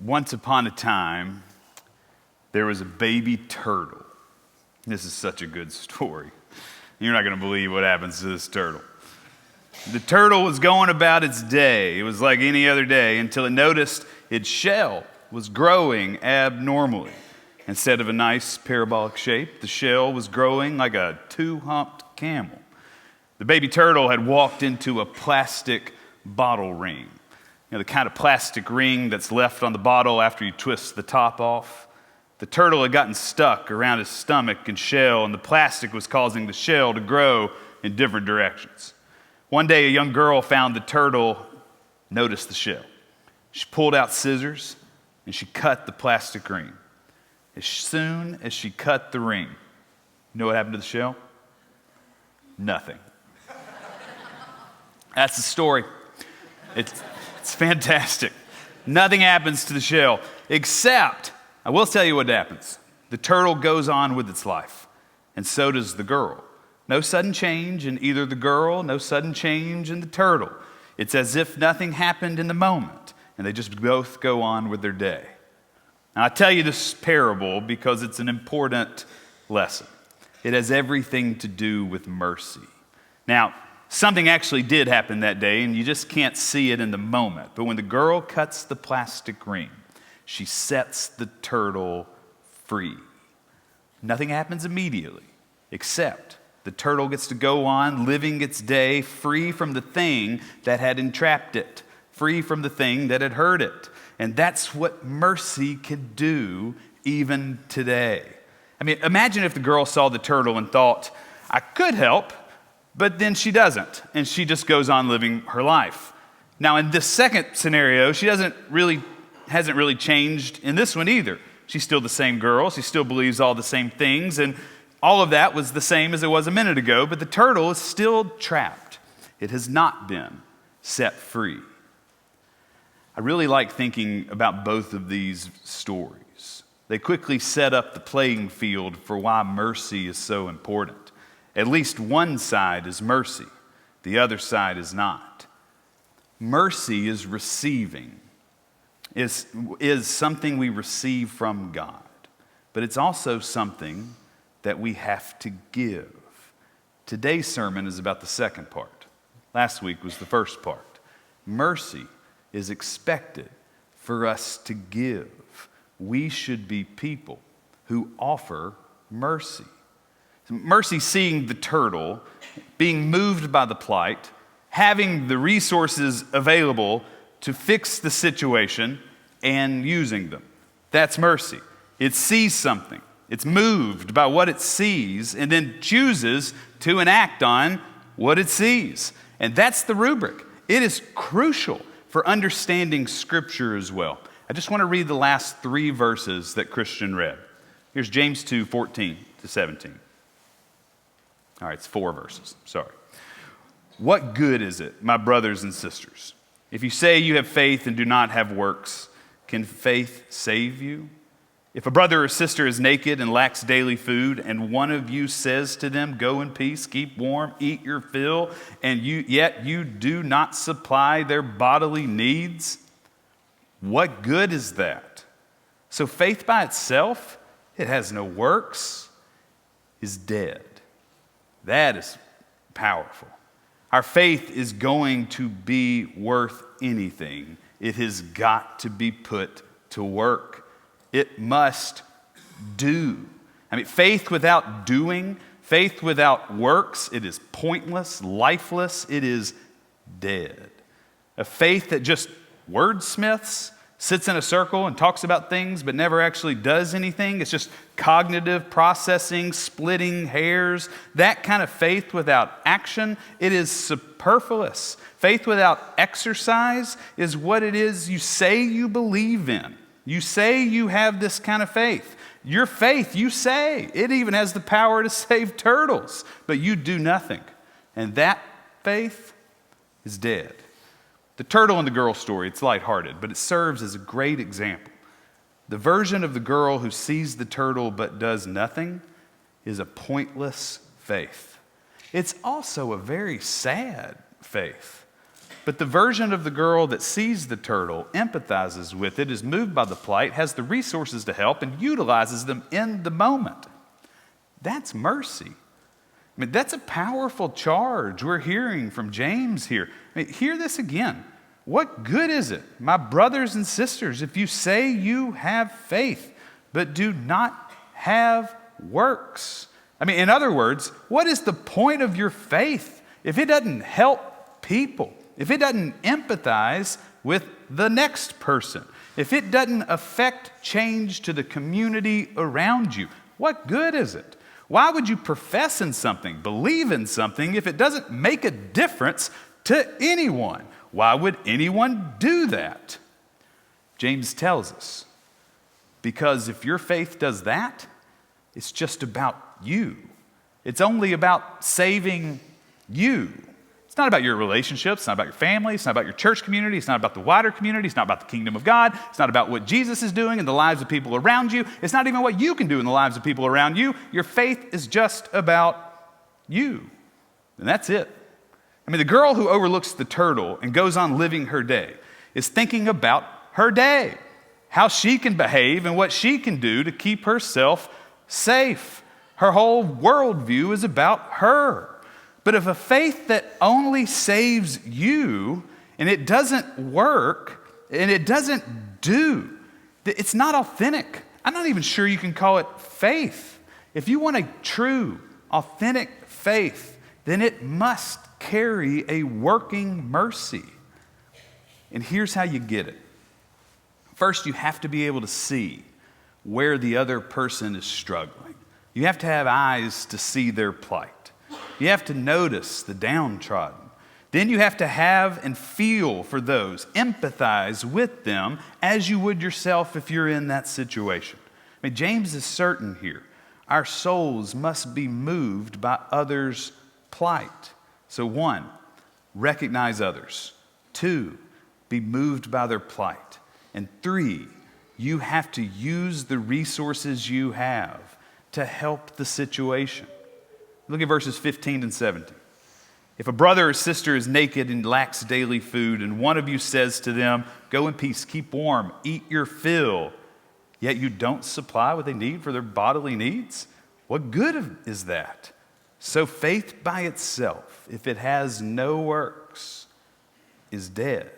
Once upon a time, there was a baby turtle. This is such a good story. You're not going to believe what happens to this turtle. The turtle was going about its day. It was like any other day until it noticed its shell was growing abnormally. Instead of a nice parabolic shape, the shell was growing like a two-humped camel. The baby turtle had walked into a plastic bottle ring. You know, the kind of plastic ring that's left on the bottle after you twist the top off. The turtle had gotten stuck around his stomach and shell, and the plastic was causing the shell to grow in different directions. One day, a young girl found the turtle, noticed the shell. She pulled out scissors, and she cut the plastic ring. As soon as she cut the ring, you know what happened to the shell? Nothing. That's the story. It's fantastic. Nothing happens to the shell, except, I will tell you what happens. The turtle goes on with its life, and so does the girl. No sudden change in either the girl, no sudden change in the turtle. It's as if nothing happened in the moment, and they just both go on with their day. Now, I tell you this parable because it's an important lesson. It has everything to do with mercy. Now, something actually did happen that day, and you just can't see it in the moment. But when the girl cuts the plastic ring, she sets the turtle free. Nothing happens immediately, except the turtle gets to go on living its day free from the thing that had entrapped it, free from the thing that had hurt it. And that's what mercy can do even today. I mean, imagine if the girl saw the turtle and thought, I could help, but then she doesn't, and she just goes on living her life. Now, in this second scenario, she hasn't really changed in this one either. She's still the same girl. She still believes all the same things, and all of that was the same as it was a minute ago, but the turtle is still trapped. It has not been set free. I really like thinking about both of these stories. They quickly set up the playing field for why mercy is so important. At least one side is mercy, the other side is not. Mercy is receiving, is something we receive from God, but it's also something that we have to give. Today's sermon is about the second part. Last week was the first part. Mercy is expected for us to give. We should be people who offer mercy. Mercy, seeing the turtle, being moved by the plight, having the resources available to fix the situation and using them. That's mercy. It sees something. It's moved by what it sees and then chooses to enact on what it sees. And that's the rubric. It is crucial for understanding Scripture as well. I just want to read the last three verses that Christian read. Here's James 2:14-17. All right, it's 4 verses. Sorry. What good is it, my brothers and sisters, if you say you have faith and do not have works? Can faith save you? If a brother or sister is naked and lacks daily food, and one of you says to them, go in peace, keep warm, eat your fill, and yet you do not supply their bodily needs, what good is that? So faith by itself, it has no works, is dead. That is powerful. Our faith is going to be worth anything. It has got to be put to work. It must do. I mean, faith without doing, faith without works, it is pointless, lifeless, it is dead. A faith that just wordsmiths, sits in a circle and talks about things but never actually does anything. It's just cognitive processing, splitting hairs. That kind of faith without action, it is superfluous. Faith without exercise is what it is you say you believe in. You say you have this kind of faith. Your faith, you say, it even has the power to save turtles, but you do nothing. And that faith is dead. The turtle in the girl story, it's lighthearted, but it serves as a great example. The version of the girl who sees the turtle but does nothing is a pointless faith. It's also a very sad faith. But the version of the girl that sees the turtle, empathizes with it, is moved by the plight, has the resources to help, and utilizes them in the moment. That's mercy. I mean, that's a powerful charge we're hearing from James here. I mean, hear this again. What good is it, my brothers and sisters, if you say you have faith, but do not have works? I mean, in other words, what is the point of your faith if it doesn't help people? If it doesn't empathize with the next person? If it doesn't affect change to the community around you? What good is it? Why would you profess in something, believe in something, if it doesn't make a difference to anyone? Why would anyone do that? James tells us, because if your faith does that, it's just about you. It's only about saving you. It's not about your relationships. It's not about your family. It's not about your church community. It's not about the wider community. It's not about the kingdom of God. It's not about what Jesus is doing in the lives of people around you. It's not even what you can do in the lives of people around you. Your faith is just about you. And that's it. I mean, the girl who overlooks the turtle and goes on living her day is thinking about her day, how she can behave and what she can do to keep herself safe. Her whole worldview is about her. But if a faith that only saves you and it doesn't work and it doesn't do, it's not authentic. I'm not even sure you can call it faith. If you want a true, authentic faith, then it must carry a working mercy. And here's how you get it. First, you have to be able to see where the other person is struggling. You have to have eyes to see their plight. You have to notice the downtrodden. Then you have to have and feel for those, empathize with them as you would yourself if you're in that situation. I mean, James is certain here. Our souls must be moved by others' plight. So 1, recognize others. 2, be moved by their plight. And 3, you have to use the resources you have to help the situation. Look at verses 15 and 17. If a brother or sister is naked and lacks daily food, and one of you says to them, go in peace, keep warm, eat your fill, yet you don't supply what they need for their bodily needs, what good is that? So faith by itself, if it has no works, is dead.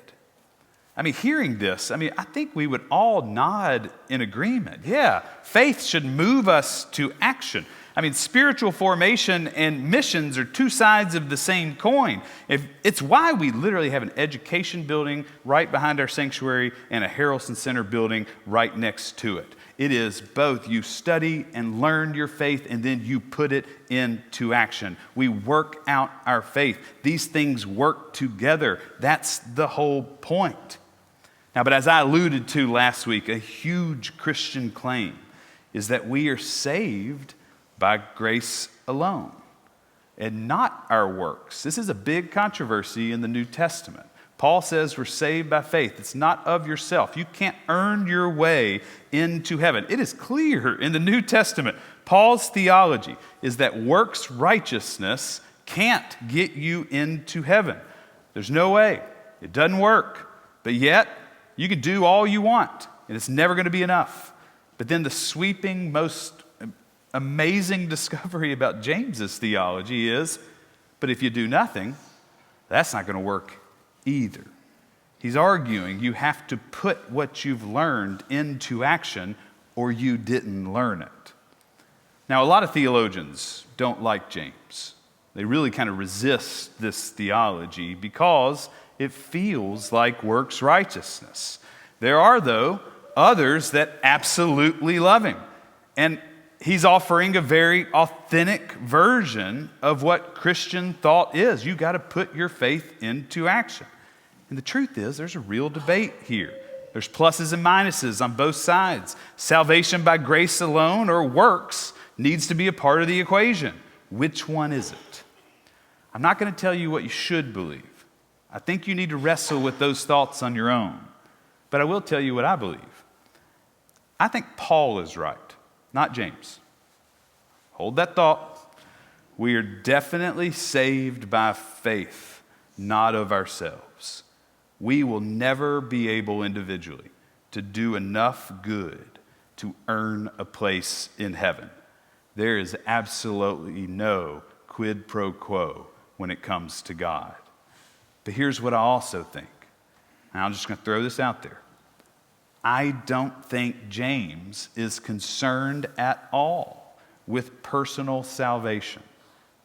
I mean, hearing this, I think we would all nod in agreement. Yeah, faith should move us to action. I mean, spiritual formation and missions are two sides of the same coin. It's why we literally have an education building right behind our sanctuary and a Harrelson Center building right next to it. It is both. You study and learn your faith, and then you put it into action. We work out our faith. These things work together. That's the whole point. Now, but as I alluded to last week, a huge Christian claim is that we are saved by grace alone and not our works. This is a big controversy in the New Testament. Paul says we're saved by faith. It's not of yourself. You can't earn your way into heaven. It is clear in the New Testament. Paul's theology is that works righteousness can't get you into heaven. There's no way. It doesn't work. But yet, you can do all you want, and it's never going to be enough. But then the sweeping, most amazing discovery about James's theology is, but if you do nothing, that's not going to work either. He's arguing you have to put what you've learned into action or you didn't learn it. Now, a lot of theologians don't like James. They really kind of resist this theology because it feels like works righteousness. There are, though, others that absolutely love him. And he's offering a very authentic version of what Christian thought is. You got to put your faith into action. And the truth is, there's a real debate here. There's pluses and minuses on both sides. Salvation by grace alone or works needs to be a part of the equation. Which one is it? I'm not going to tell you what you should believe. I think you need to wrestle with those thoughts on your own. But I will tell you what I believe. I think Paul is right, not James. Hold that thought. We are definitely saved by faith, not of ourselves. We will never be able individually to do enough good to earn a place in heaven. There is absolutely no quid pro quo when it comes to God. But here's what I also think, and I'm just going to throw this out there. I don't think James is concerned at all with personal salvation,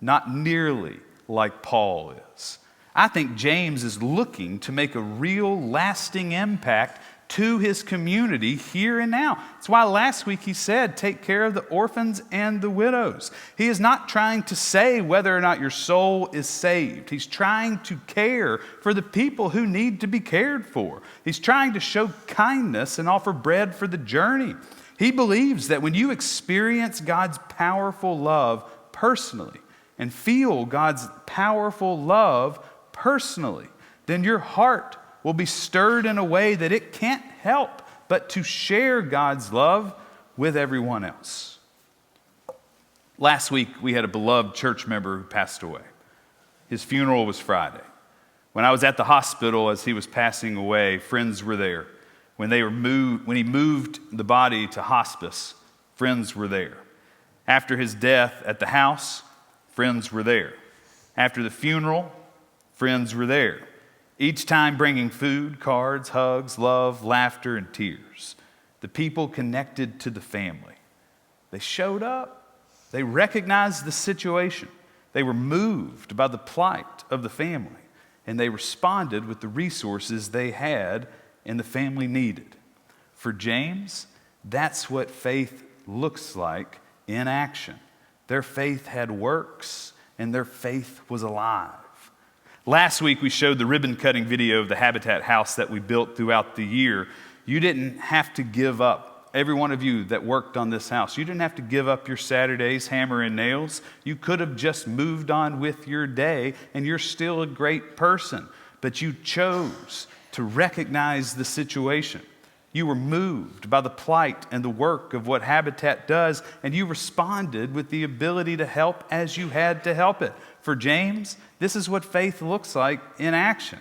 not nearly like Paul is. I think James is looking to make a real lasting impact to his community here and now. That's why last week he said, take care of the orphans and the widows. He is not trying to say whether or not your soul is saved. He's trying to care for the people who need to be cared for. He's trying to show kindness and offer bread for the journey. He believes that when you experience God's powerful love personally and feel God's powerful love personally, then your heart will be stirred in a way that it can't help but to share God's love with everyone else. Last week, we had a beloved church member who passed away. His funeral was Friday. When I was at the hospital as he was passing away, friends were there. When he moved the body to hospice, friends were there. After his death at the house, friends were there. After the funeral, friends were there. Each time bringing food, cards, hugs, love, laughter, and tears. The people connected to the family. They showed up. They recognized the situation. They were moved by the plight of the family. And they responded with the resources they had and the family needed. For James, that's what faith looks like in action. Their faith had works, and their faith was alive. Last week, we showed the ribbon-cutting video of the Habitat house that we built throughout the year. You didn't have to give up, every one of you that worked on this house, you didn't have to give up your Saturdays hammer and nails. You could have just moved on with your day, and you're still a great person. But you chose to recognize the situation. You were moved by the plight and the work of what Habitat does, and you responded with the ability to help as you had to help it. For James, this is what faith looks like in action.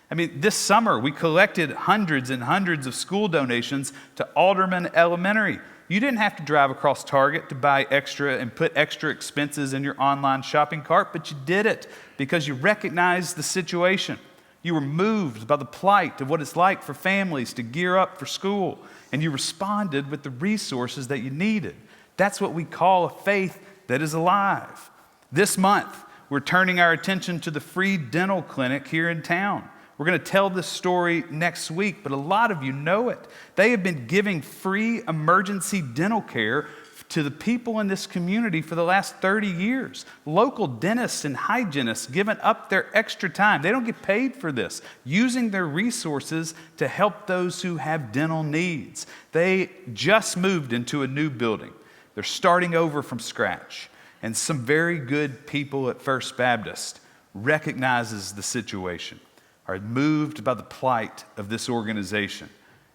I mean, this summer we collected hundreds and hundreds of school donations to Alderman Elementary. You didn't have to drive across Target to buy extra and put extra expenses in your online shopping cart, but you did it because you recognized the situation. You were moved by the plight of what it's like for families to gear up for school, and you responded with the resources that you needed. That's what we call a faith that is alive. This month, we're turning our attention to the free dental clinic here in town. We're going to tell this story next week, but a lot of you know it. They have been giving free emergency dental care to the people in this community for the last 30 years. Local dentists and hygienists giving up their extra time. They don't get paid for this, using their resources to help those who have dental needs. They just moved into a new building. They're starting over from scratch. And some very good people at First Baptist recognizes the situation, are moved by the plight of this organization,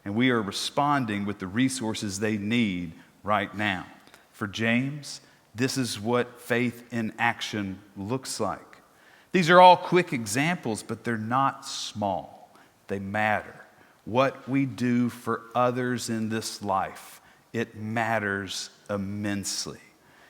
and we are responding with the resources they need right now. For James, this is what faith in action looks like. These are all quick examples, but they're not small. They matter. What we do for others in this life, it matters immensely.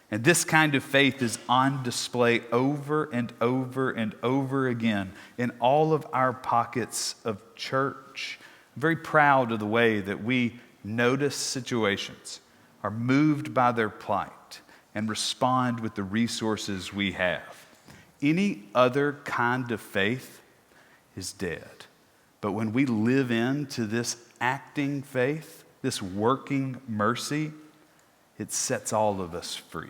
And this kind of faith is on display over and over and over again in all of our pockets of church. I'm very proud of the way that we notice situations, are moved by their plight, and respond with the resources we have. Any other kind of faith is dead. But when we live into this acting faith, this working mercy, it sets all of us free.